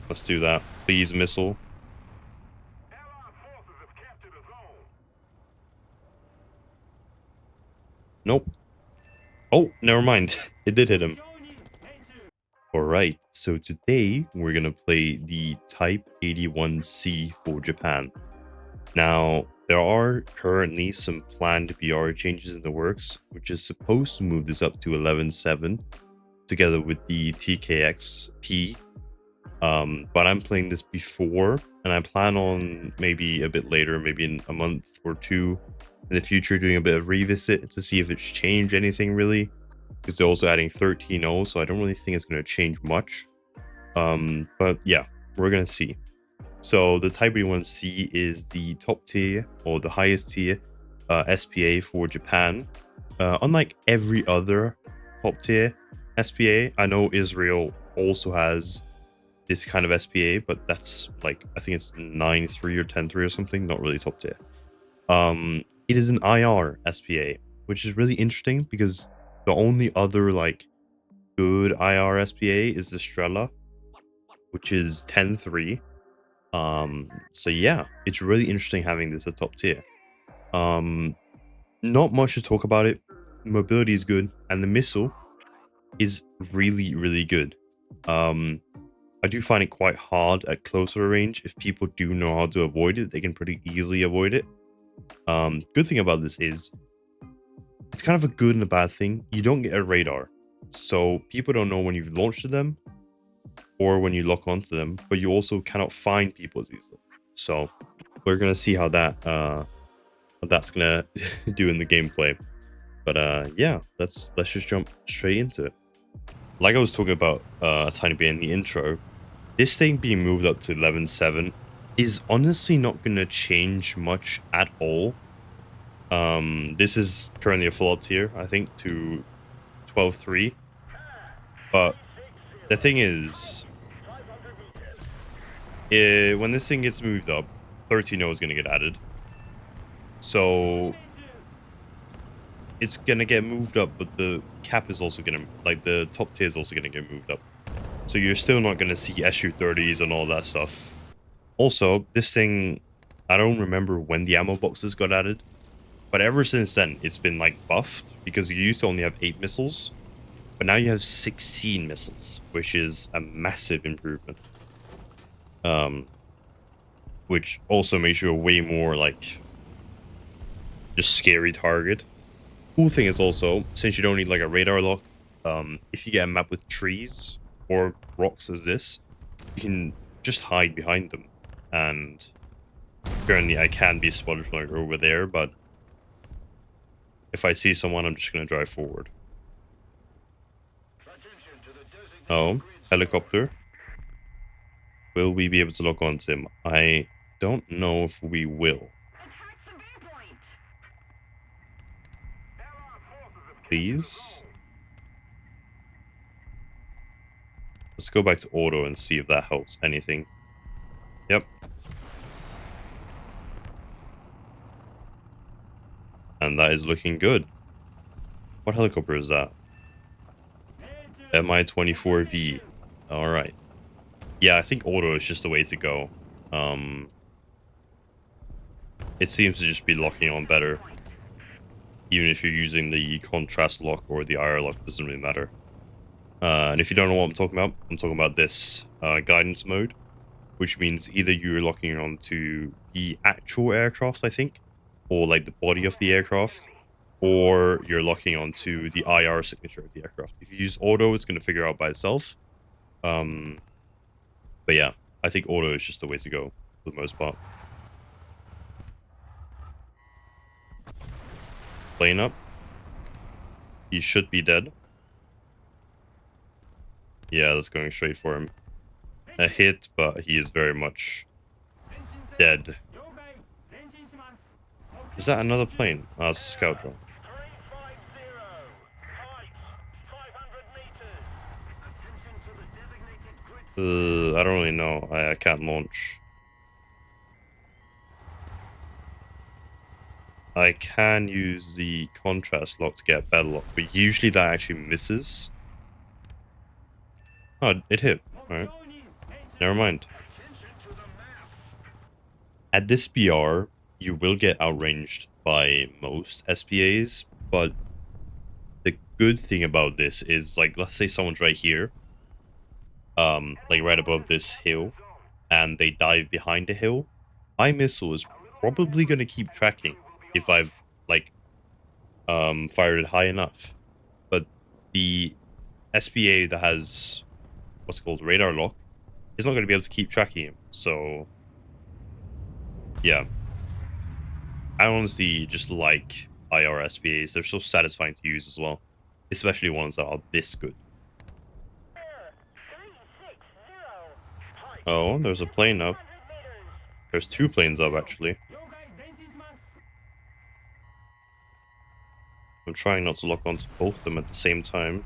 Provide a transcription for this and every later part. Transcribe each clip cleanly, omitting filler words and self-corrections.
Let's do that. Please, missile. Nope. Oh, never mind. It did hit him. Alright, so today we're gonna play the Type 81C for Japan. Now, there are currently some planned BR changes in the works, which is supposed to move this up to 11.7 together with the TKXP. But I'm playing this before, and I plan on maybe a bit later, maybe in a month or two in the future, doing a bit of revisit to see if it's changed anything really. Because they're also adding 13.0, so I don't really think it's going to change much. But yeah, we're going to see. So the Type 81C is the top tier or the highest tier SPA for Japan. Unlike every other top tier SPA, I know Israel also has this kind of SPA, but that's like, I think it's 9.3 or 10.3 or something, not really top tier. It is an IR SPA, which is really interesting because the only other like good IR SPA is the Strela, which is 10.3. So yeah, it's really interesting having this at top tier. Not much to talk about it. Mobility is good, and the missile is really, really good. I do find it quite hard at closer range. If people do know how to avoid it, they can pretty easily avoid it. Good thing about this is it's kind of a good and a bad thing. You don't get a radar, so people don't know when you've launched them or when you lock onto them, but you also cannot find people as easily. So we're gonna see how that's gonna do in the gameplay. But yeah, let's just jump straight into it. Like I was talking about a tiny bit in the intro, this thing being moved up to 11.7 is honestly not gonna change much at all. This is currently a full up tier, I think, to 12.3. But the thing is, when this thing gets moved up, 13.0 is going to get added. So it's going to get moved up, but the cap is also going to, like, the top tier is also going to get moved up. So you're still not going to see SU-30s and all that stuff. Also, this thing, I don't remember when the ammo boxes got added, but ever since then, it's been, like, buffed, because you used to only have 8 missiles, but now you have 16 missiles, which is a massive improvement. Which also makes you a way more, like, just scary target. Cool thing is also, since you don't need, like, a radar lock, if you get a map with trees or rocks as this, you can just hide behind them. And currently I can be spotted from, like, over there, but if I see someone, I'm just going to drive forward. Oh, helicopter. Will we be able to lock onto him? I don't know if we will. Please. Let's go back to auto and see if that helps anything. Yep. And that is looking good. What helicopter is that? Mi-24V. Alright. Yeah, I think auto is just the way to go. It seems to just be locking on better. Even if you're using the contrast lock or the IR lock, doesn't really matter. And if you don't know what I'm talking about this guidance mode, which means either you're locking onto the actual aircraft, I think, or like the body of the aircraft, or you're locking onto the IR signature of the aircraft. If you use auto, it's going to figure out by itself. But yeah, I think auto is just the way to go for the most part. Plane up. He should be dead. Yeah, that's going straight for him. A hit, but he is very much dead. Is that another plane? Oh, it's a scout drone. I don't really know. I can't launch. I can use the contrast lock to get better lock, but usually that actually misses. Oh, it hit. Alright. never mind. At this BR, you will get outranged by most SPAs, but the good thing about this is, like, let's say someone's right here, like right above this hill, and they dive behind the hill, my missile is probably going to keep tracking if I've, like, fired it high enough. But the SPA that has what's called radar lock is not going to be able to keep tracking him. So, yeah. I honestly just like IR SPAs. They're so satisfying to use as well, especially ones that are this good. Oh, there's a plane up. There's two planes up, actually. I'm trying not to lock onto both of them at the same time.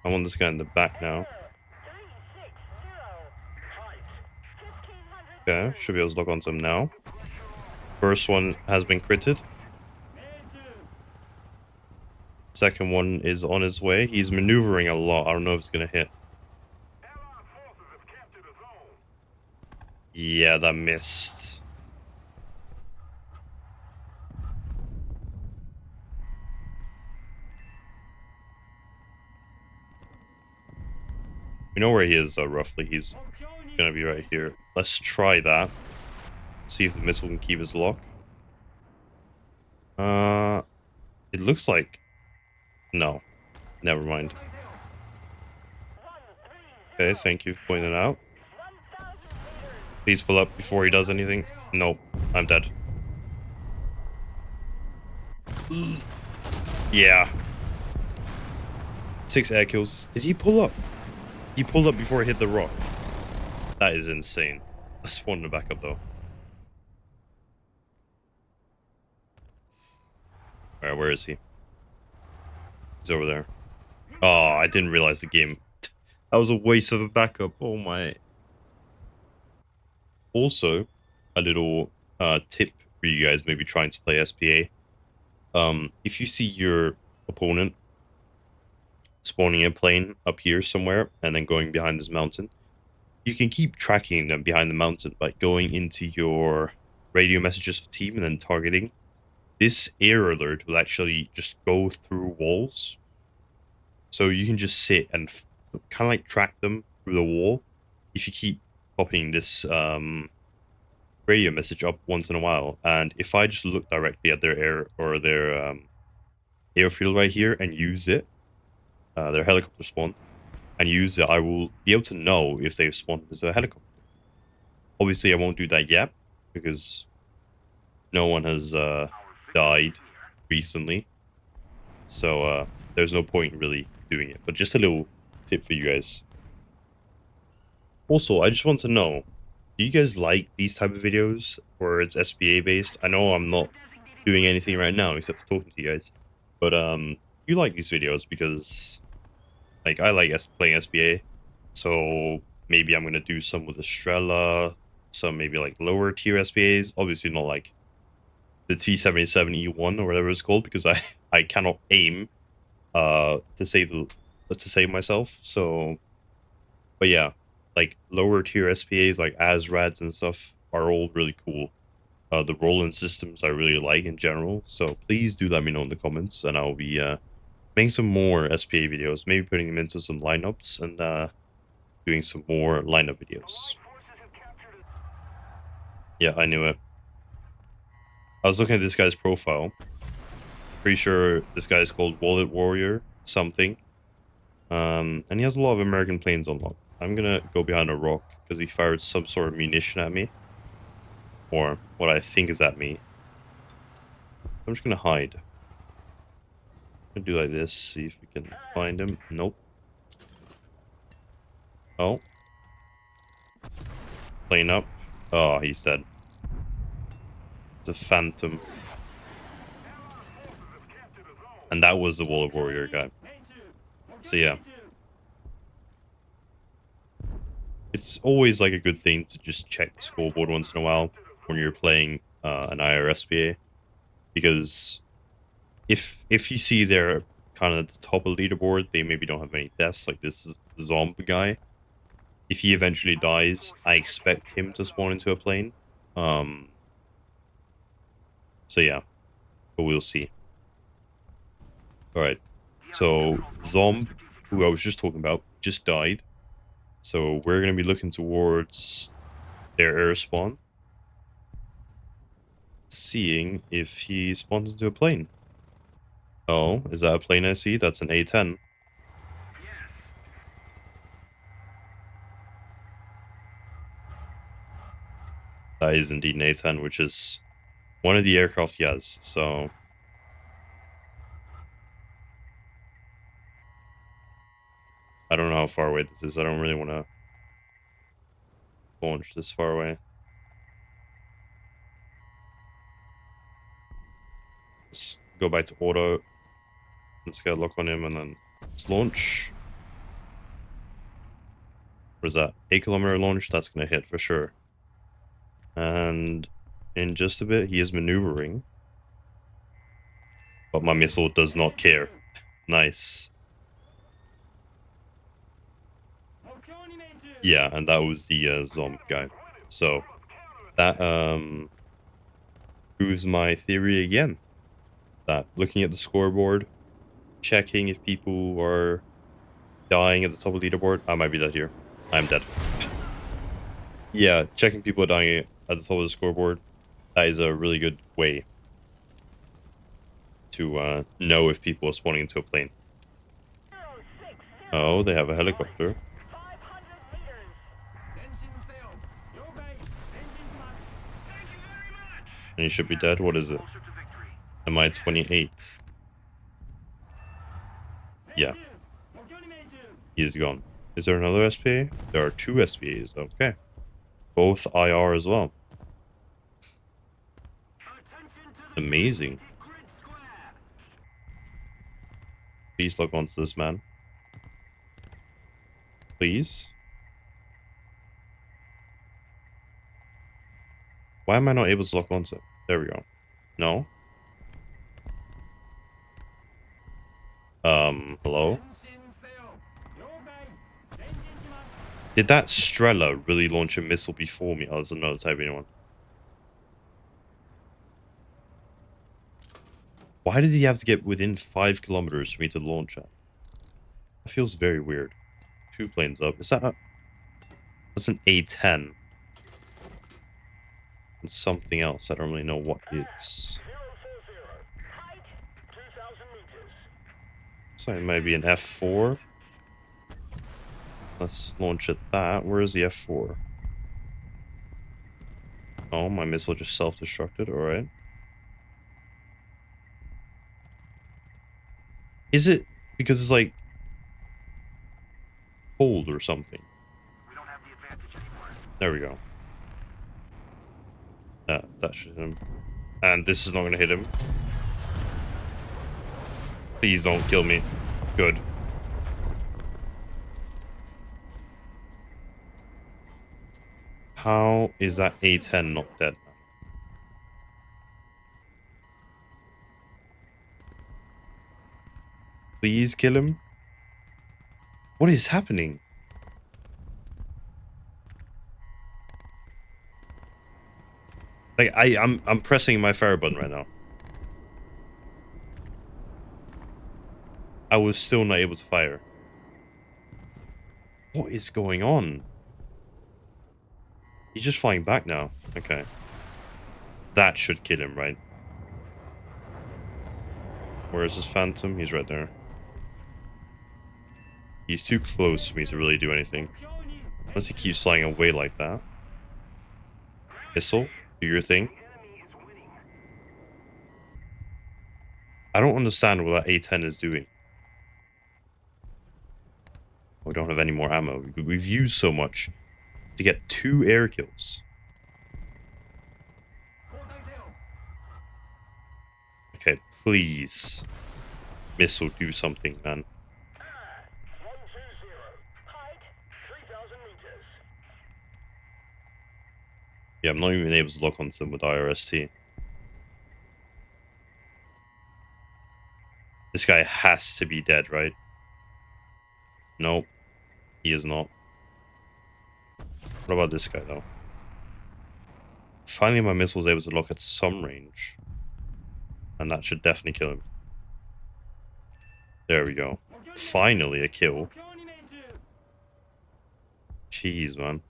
I want this guy in the back now. Okay, should be able to lock onto him now. First one has been critted. Second one is on his way. He's maneuvering a lot. I don't know if it's going to hit. Yeah, that missed. We know where he is, roughly. He's going to be right here. Let's try that. See if the missile can keep his lock. It looks like... No. Never mind. Okay, thank you for pointing it out. Please pull up before he does anything. Nope, I'm dead. Yeah. 6 air kills. Did he pull up? He pulled up before he hit the rock. That is insane. I spawned him back up though. Alright, where is he? He's over there. Oh, I didn't realize the game. That was a waste of a backup. Oh my. Also, a little tip for you guys maybe trying to play SPA. If you see your opponent spawning a plane up here somewhere and then going behind this mountain, you can keep tracking them behind the mountain by going into your radio messages for team and then targeting. This air alert will actually just go through walls. So you can just sit and kind of like track them through the wall if you keep popping this radio message up once in a while. And if I just look directly at their air or their airfield right here and use it, their helicopter spawn, and use it, I will be able to know if they've spawned as a helicopter. Obviously, I won't do that yet because no one has died recently. So there's no point in really doing it. But just a little tip for you guys. Also, I just want to know, do you guys like these type of videos where it's SPA based? I know I'm not doing anything right now except for talking to you guys. But you like these videos because, like, I like playing SPA. So maybe I'm going to do some with Estrella, some maybe like lower tier SPAs. Obviously not like the T77E1 or whatever it's called, because I cannot aim to save myself. So, but yeah, like lower tier SPAs like ASRADs and stuff are all really cool. The roll-in systems I really like in general. So please do let me know in the comments, and I'll be making some more SPA videos, maybe putting them into some lineups and doing some more lineup videos. Yeah, I knew it. I was looking at this guy's profile. Pretty sure this guy is called Wallet Warrior something. And he has a lot of American planes unlocked. I'm gonna go behind a rock because he fired some sort of munition at me. Or what I think is at me. I'm just gonna hide. I'm gonna do like this, see if we can find him. Nope. Oh. Plane up. Oh, he's dead. It's a phantom. And that was the Wallet Warrior guy. So yeah. It's always like a good thing to just check the scoreboard once in a while when you're playing an IR SPA. Because if you see they're kind of at the top of the leaderboard, they maybe don't have any deaths, like this zombie guy. if he eventually dies, I expect him to spawn into a plane. Um, so yeah, but we'll see. All right. So Zomb, who I was just talking about, just died. So we're gonna be looking towards their air spawn, seeing if he spawns into a plane. Oh, is that a plane I see? That's an A-10. That is indeed an A-10, which is one of the aircraft he has. So I don't know how far away this is. I don't really want to launch this far away. Let's go back to auto. Let's get a look on him and then let's launch. Where's that? 8 kilometer launch. That's going to hit for sure. And in just a bit, he is maneuvering. But my missile does not care. Nice. Yeah, and that was the zombie guy. So that proves my theory again. That looking at the scoreboard, checking if people are dying at the top of the leaderboard. I might be dead here. I'm dead. Yeah, checking people are dying at the top of the scoreboard. That is a really good way to know if people are spawning into a plane. Oh, they have a helicopter. And he should be dead. What is it? MI-28. Yeah. He is gone. Is there another SPA? There are 2 SPAs. Okay. Both IR as well. Amazing. Please log on to this man. Please. Why am I not able to lock onto it? There we go. No. Hello? Did that Strela really launch a missile before me? Oh, there's another Type one. Why did he have to get within 5 kilometers for me to launch at? That feels very weird. 2 planes up. Is that a... That's an A-10. And something else. I don't really know what it is. So it might be an F4. Let's launch at that. Where is the F4? Oh, my missile just self-destructed. Alright. Is it because it's like cold or something? There we go. That should hit him. And this is not going to hit him. Please don't kill me. Good. How is that A-10 not dead? Please kill him. What is happening? Like I'm pressing my fire button right now. I was still not able to fire. What is going on? He's just flying back now. Okay. That should kill him, right? Where is his phantom? He's right there. He's too close for me to really do anything. Unless he keeps flying away like that. Missile, do your thing. I don't understand what that A-10 is doing. We don't have any more ammo. We've used so much to get 2 air kills. Okay, please. Missile, do something, man. Yeah, I'm not even able to lock onto them with IRST. This guy has to be dead, right? Nope. He is not. What about this guy, though? Finally, my missile was able to lock at some range. And that should definitely kill him. There we go. Finally, a kill. Jeez, man.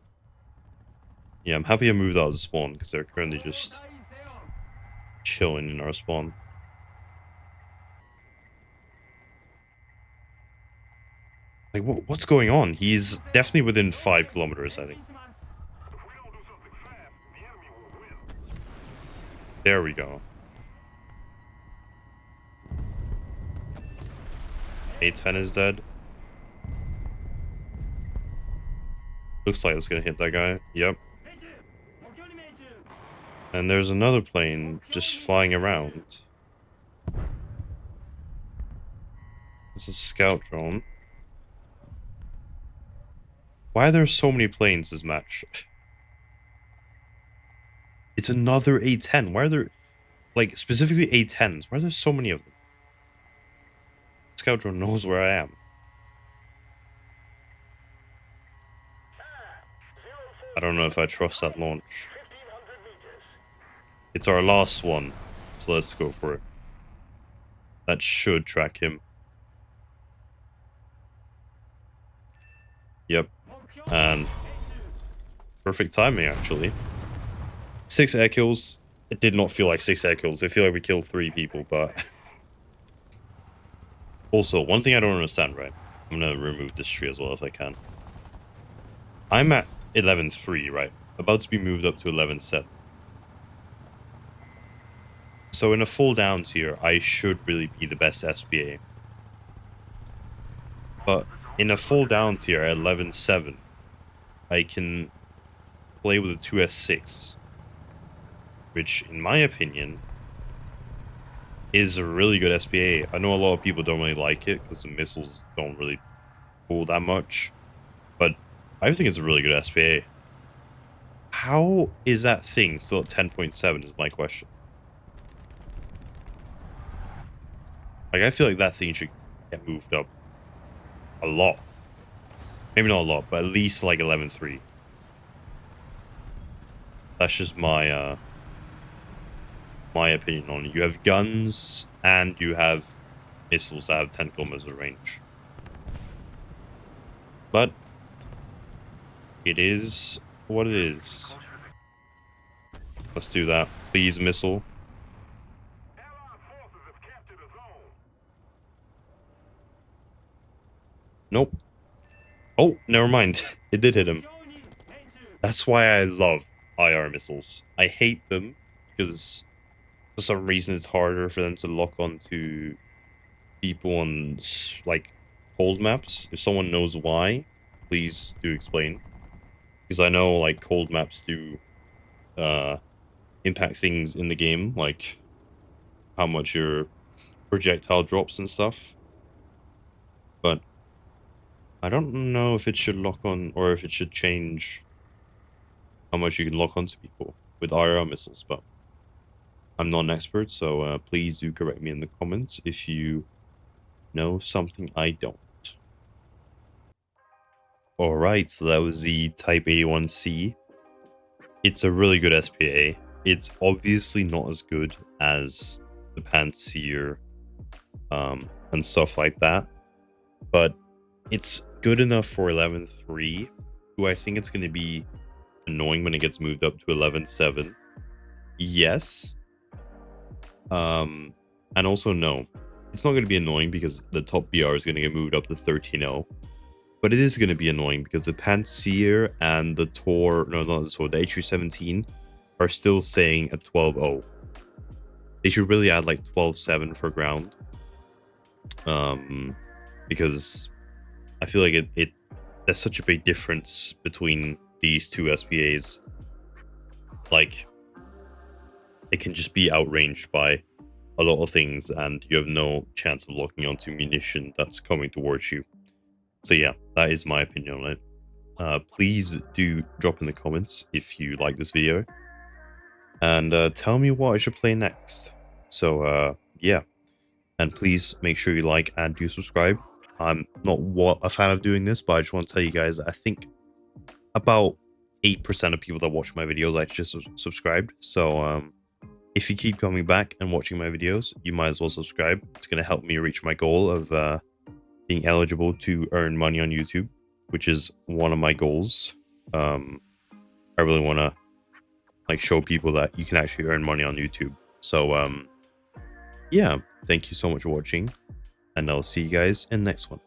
Yeah, I'm happy I moved out of the spawn, because they're currently just chilling in our spawn. Like, what's going on? He's definitely within 5 kilometers, I think. There we go. A10 is dead. Looks like it's gonna hit that guy. Yep. And there's another plane just flying around. It's a scout drone. Why are there so many planes this match? It's another A10. Why are there, like, specifically A10s? Why are there so many of them? Scout drone knows where I am. I don't know if I trust that launch. It's our last one, so let's go for it. That should track him. Yep. And perfect timing, actually. 6 air kills. It did not feel like 6 air kills. I feel like we killed 3 people, but... Also, one thing I don't understand, right? I'm gonna remove this tree as well if I can. I'm at 11-3, right? About to be moved up to 11-7. So in a full down tier, I should really be the best SPA. But in a full down tier at 11-7, I can play with a 2S6. Which, in my opinion, is a really good SPA. I know a lot of people don't really like it because the missiles don't really pull that much. But I think it's a really good SPA. How is that thing still at 10.7 is my question. Like, I feel like that thing should get moved up a lot. Maybe not a lot, but at least like 11-3. That's just my my opinion on it. You have guns and you have missiles that have 10 kilometers of range. But it is what it is. Let's do that. Please, missile. Nope. Oh, never mind. It did hit him. That's why I love IR missiles. I hate them because for some reason it's harder for them to lock onto people on, like, cold maps. If someone knows why, please do explain. Because I know, like, cold maps do impact things in the game, like how much your projectile drops and stuff. But I don't know if it should lock on, or if it should change how much you can lock onto people with IR missiles, but I'm not an expert, so please do correct me in the comments if you know something I don't. Alright, so that was the Type 81C. It's a really good SPA. It's obviously not as good as the Pantsir and stuff like that, but it's good enough for 11-3. Do I think it's going to be annoying when it gets moved up to 11-7? Yes. And also no. It's not going to be annoying because the top BR is going to get moved up to 13-0. But it is going to be annoying because the Pantsir and the Tor, no, not the Tor, the H317 are still saying at 12-0. They should really add like 12-7 for ground. Because I feel like there's such a big difference between these two SPAs. Like, it can just be outranged by a lot of things and you have no chance of locking onto munition that's coming towards you. So yeah, that is my opinion on it. Please do drop in the comments if you like this video. And tell me what I should play next. So yeah. And please make sure you like and do subscribe. I'm not a fan of doing this, but I just want to tell you guys, I think about 8% of people that watch my videos actually subscribed. So if you keep coming back and watching my videos, you might as well subscribe. It's going to help me reach my goal of being eligible to earn money on YouTube, which is one of my goals. I really want to like show people that you can actually earn money on YouTube. So yeah, thank you so much for watching, and I'll see you guys in the next one.